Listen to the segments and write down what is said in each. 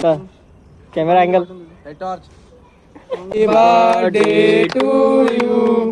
Camera angle. Torch. Happy birthday to you.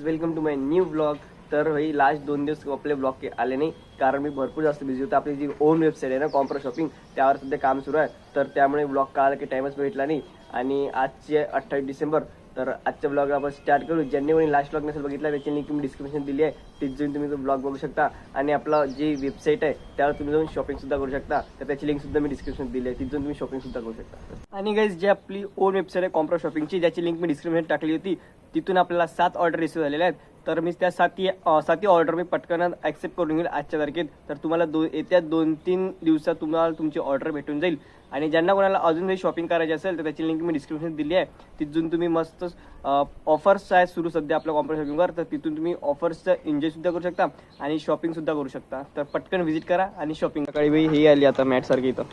Welcome to my new blog. तर भाई last 2 दिवस आपले blog आले नाही कारण मी भरपूर जास्त बिझी होतो. आपली जी ओन वेबसाईट आहे ना कॉम्प्रो शॉपिंग, त्यावर सध्या काम सुरू आहे. तर त्यामुळे ब्लॉग काढायला काही टाइमच भेटला नाही. आणि आजचे 28 डिसेंबर. तर आजच्या ब्लॉग आपण स्टार्ट करू. ज्यांनी कोणी लास्ट ब्लॉग नसेल बघितला त्याची लिंक मी डिस्क्रिप्शन दिली आहे, तिथे जाऊन तुम्ही तो ब्लॉग बघू शकता. आणि आपला जी वेबसाईट आहे त्यावर तुम्ही जाऊन शॉपिंग सुद्धा करू शकता. तर त्याची लिंक सुद्धा मी डिस्क्रिप्शन दिली आहे, तिथे जाऊन तुम्ही शॉपिंग सुद्धा करू शकता. आणि गाईज जी आपली ओन वेबसाईट आहे कॉम्प्रो शॉपिंगची, ज्याची लिंक मी डिस्क्रिप्शन टाकली होती, तिथून आपल्याला 7 ऑर्डर रिसीव्ह झालेल्या आहेत. तर मी त्या 7 ऑर्डर मी पटकन ॲक्सेप्ट करून घेईल आजच्या तारखेत. तर तुम्हाला येत्या 2-3 दिवसात तुम्हाला तुमची ऑर्डर भेटून जाईल. आणि ज्यांना कोणाला अजून काही शॉपिंग करायची असेल तर त्याची लिंक मी डिस्क्रिप्शन दिली आहे, तिथून तुम्ही मस्त ऑफर्स आहेत सुरू सध्या आपल्या कॉम्प्रो शॉपिंगवर. तर तिथून तुम्ही ऑफर्सचं एन्जॉय सुद्धा करू शकता आणि शॉपिंग सुद्धा करू शकता. तर पटकन व्हिजिट करा आणि शॉपिंग. सकाळी बाई ही आली आता मॅट सारखी इथं.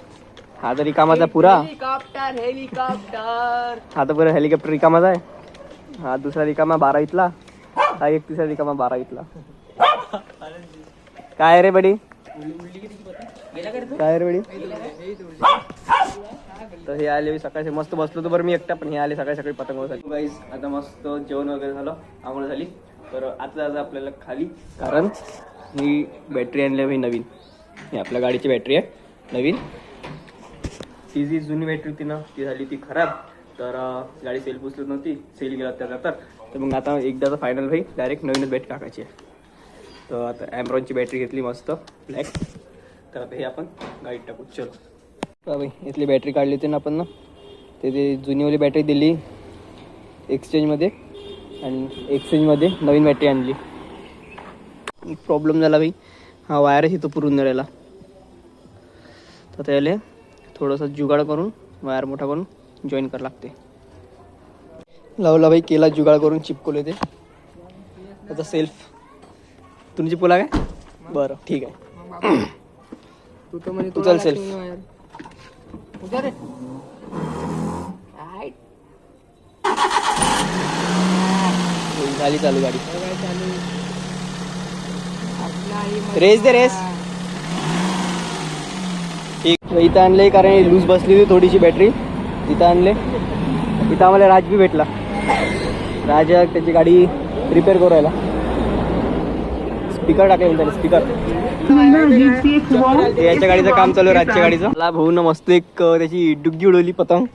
हा तर रिकामाचा पुरा हेलिकॉप्टर. हा तर पुरा हेलिकॉप्टर रिकामाचा आहे. हा दुसरा रिकामा 12 इथला. हा एक तिसरा रिकामा 12 इथला. काय रे बडी, काय रे बडी. तर हे आले सकाळी मस्त बसलो तर बरं मी एकटा, पण हे आले सकाळी सकाळी पतंग. गाईस आता मस्त जेवण वगैरे झालं, आंघोळ झाली. तर आता जायचं आपल्याला खाली, कारण ही बॅटरी आणली आहे नवीन. ही आपल्या गाडीची बॅटरी आहे नवीन. ती जी जुनी बॅटरी होती ना ती झाली ती खराब. तर गाडी सेल पुसली नव्हती, सेल गेला त्याचा. तर मग आता एकदाचा फायनल भाई डायरेक्ट नवीनच बॅटरी टाकायची आहे. तर आता ॲम्ब्रॉनची बॅटरी घेतली मस्त ब्लॅक. तर आता हे आपण गाडीत टाकू. चलो भाई इथली बॅटरी काढली होती ना आपण ना, ते जुनीवाली बॅटरी दिली एक्सचेंजमध्ये, आणि एक्सचेंजमध्ये नवीन बॅटरी आणली. एक प्रॉब्लेम झाला भाई, हा वायरच इथं पुरून राहिला. तर त्याला थोडंसं जुगाड करून वायर मोठा करून जॉईन करावं लागते. लावला भाई, केला जुगाड करून चिपकवले ते. त्याचा सेल्फ तुमची चिपकवला काय? बरं ठीक आहे. तू चल सेल्फ. झाली चालू गाडी. रेस दे रेस. ठीक इथं आणले कारण लूज बसली होती थोडीशी बॅटरी. इथं आणले. इथं आम्हाला राज बी भेटला. राज त्याची गाडी रिपेअर करू राहिला. स्पीकर टाकले त्याने, स्पीकर. याच्या गाडीचं काम चालू आहे, राजच्या गाडीचं. मला भाऊ न मस्त एक त्याची डुग्गी उडवली पतंग.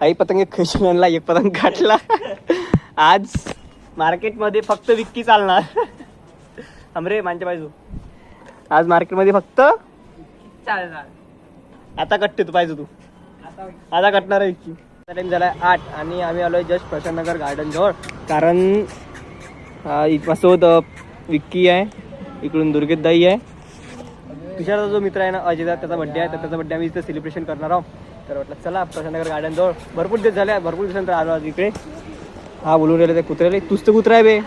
आई पतंग एक खशी आणला, एक पतंग काढला. आज मार्केटमध्ये फक्त विक्की चालणार. हमरे मानच्या पाहिजे आज मार्केटमध्ये फक्त चालणार. आता कट्टे तू पाहिजे, तू आता कटणार आहे विक्की. टाइम झालाय 8 आणि आम्ही आलोय जस्ट प्रशांतनगर गार्डन जवळ. कारण माझ्यासोबत विक्की आहे, इकडून दुर्गेशदाई आहे, तुषारचा जो मित्र आहे ना अजयदा, त्याचा बड्डे आहे. तर त्याचा बड्डे आम्ही इथे सेलिब्रेशन करणार आहोत. तर म्हटलं चला प्रशांतनगर गार्डन जवळ. भरपूर दिवस झाले, भरपूर दिवसानंतर आलो आज इकडे. हा बोलून राहिले ते कुत्र्याला, तूच तर कुत्रा आहे बे.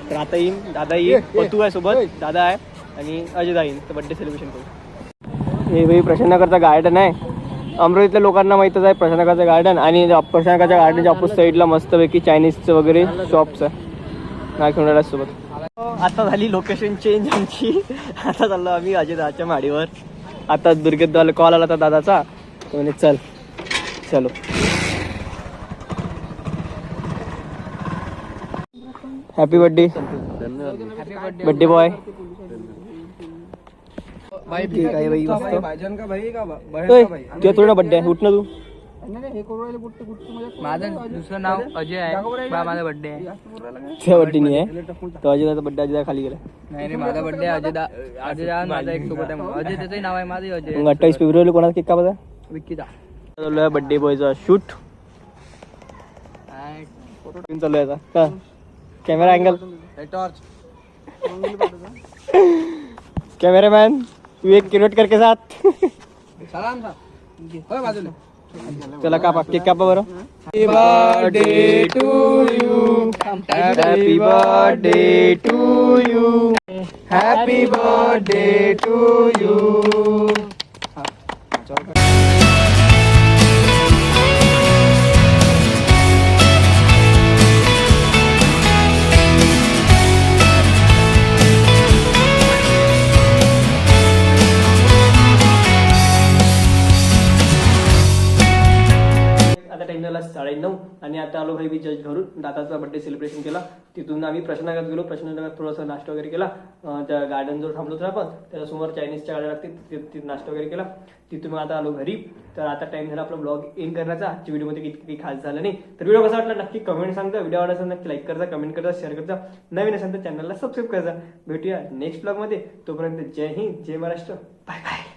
तर आता येईन, दादा येईल, पतू आहे सोबत, दादा आहे आणि अजयदा येईन. तर बड्डे सेलिब्रेशन करू. हे भाई प्रशांतनगरचा गार्डन आहे. अमरावतीतल्या लोकांना माहीतच आहे प्रशांतनगरचं गार्डन. आणि प्रशांतनगरच्या गार्डनच्या ऑपोजिट साईडला मस्तपैकी चायनीजचं वगैरे शॉप्स आहे. नाही खेळणार सोबत. आता झाली लोकेशन चेंज आमची. आता चाललो आम्ही अजयदाच्या माडीवर. आता दुर्गेशदाला कॉल आला होता दादाचा, तो म्हणे चल. चलो हॅपी बर्थडे, बर्थडे बॉय. तुझा थोडा बर्थडे आहे, उठ ना तू. माझं दुसरं नाव अजय आहे, माझा बर्थडे आहे. तुझ्या बर्थडे नाही आहे, तो अजयदाचा बर्थडे अजयदा खाली गेला. नाही माझा बर्थडे अजय माझा एक सोबत आहे. अजय त्याचंही नाव आहे, माझं अजय. मग 28 फेब्रुवारीला कोणाचा केक कापायचा? विक्कीचा. चालू आहे बर्थडे बॉयचा शूट. चालू आहे आता कॅमेरा अँगल. टॉर्च. कॅमेरामॅन तू एक किलोट करके साथ. चला कापा, केक कापा बरं. Happy birthday to you, happy birthday to you, happy birthday to you. आणि आता आलो भाई बीच घरून. दादाचा बर्थडे सेलिब्रेशन केला. तिथून आम्ही प्रश्नागात गेलो. प्रश्नागात थोडासा नाश्ता वगैरे केला. त्या गार्डन जो थांबलो होतो आपण त्याच्यासमोर चायनीजच्या गाड्या लागते तिथे नाश्ता वगैरे केला. तिथून मग आता आलो घरी. तर आता टाइम झाला आपला ब्लॉग एंड करण्याचा. आजच्या व्हिडिओमध्ये काही खास झालं नाही. तर व्हिडिओ कसा वाटला नक्की कमेंट सांगता. व्हिडिओ आवडला असेल नक्की लाईक करता, कमेंट करता, शेअर करता. नवीन असेल तर चॅनलला सबस्क्राईब करता. भेटूया नेक्स्ट ब्लॉग मध्ये. तोपर्यंत जय हिंद, जय महाराष्ट्र, बाय बाय.